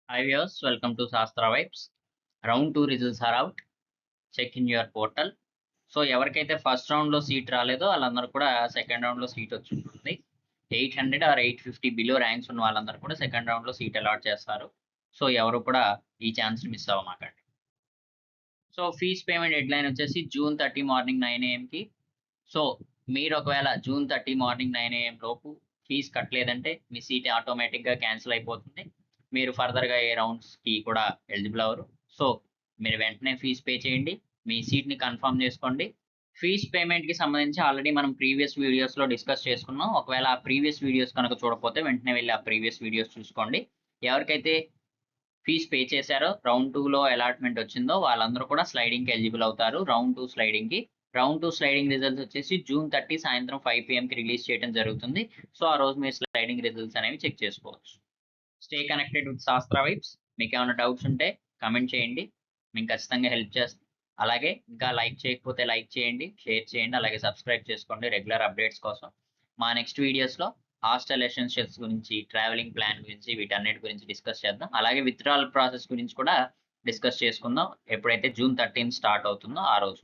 Hi viewers, welcome to Shastra Vibes. Round 2 results are out. Check in your portal. So ఎవరికైతే first రౌండ్లో seat రాలేదో వాళ్ళందరూ కూడా second రౌండ్లో సీట్ వచ్చి ఉంటుంది. 800 ఆర్ 850 బిలో ర్యాంక్స్ ఉన్న వాళ్ళందరూ కూడా సెకండ్ రౌండ్లో సీట్ అలాట్ చేస్తారు. సో ఎవరు కూడా ఈ ఛాన్స్ మిస్ అవ్వమాకండి. So fees payment deadline వచ్చేసి జూన్ 30 మార్నింగ్ 9 AM. సో మీరు ఒకవేళ జూన్ 30 మార్నింగ్ 9 AM లోపు ఫీజు కట్టలేదంటే మీ సీట్ ఆటోమేటిక్గా క్యాన్సిల్ అయిపోతుంది. మీరు ఫర్దర్గా ఏ రౌండ్స్కి కూడా ఎలిజిబుల్ అవ్వరు. సో మీరు వెంటనే ఫీజు పే చేయండి, మీ సీట్ని కన్ఫర్మ్ చేసుకోండి. ఫీజ్ పేమెంట్కి సంబంధించి ఆల్రెడీ మనం ప్రీవియస్ వీడియోస్లో డిస్కస్ చేసుకున్నాం. ఒకవేళ ఆ ప్రీవియస్ వీడియోస్ కనుక చూడకపోతే వెంటనే వెళ్ళి ఆ ప్రీవియస్ వీడియోస్ చూసుకోండి. ఎవరికైతే ఫీజ్ పే చేశారో రౌండ్ 2లో అలాట్మెంట్ వచ్చిందో వాళ్ళందరూ కూడా స్లైడింగ్కి ఎలిజిబుల్ అవుతారు. రౌండ్ 2 స్లైడింగ్కి. రౌండ్ 2 స్లైడింగ్ రిజల్ట్స్ వచ్చేసి జూన్ 30 సాయంత్రం 5 PM రిలీజ్ చేయడం జరుగుతుంది. సో ఆ రోజు మీరు స్లైడింగ్ రిజల్ట్స్ అనేవి చెక్ చేసుకోవచ్చు. స్టే కనెక్టెడ్ విత్ శాస్త్ర వైబ్స్. మీకు ఏమైనా డౌట్స్ ఉంటే కమెంట్ చేయండి, మేము ఖచ్చితంగా హెల్ప్ చేస్తాం. అలాగే ఇంకా లైక్ చేయకపోతే లైక్ చేయండి, షేర్ చేయండి, అలాగే సబ్స్క్రైబ్ చేసుకోండి రెగ్యులర్ అప్డేట్స్ కోసం. మా నెక్స్ట్ వీడియోస్లో హాస్టల్ ఎసెన్షియల్స్ గురించి, ట్రావెలింగ్ ప్లాన్ గురించి, వీటన్నిటి గురించి డిస్కస్ చేద్దాం. అలాగే విత్డ్రాల్ ప్రాసెస్ గురించి కూడా డిస్కస్ చేసుకుందాం ఎప్పుడైతే జూన్ 13 స్టార్ట్ అవుతుందో ఆ రోజు.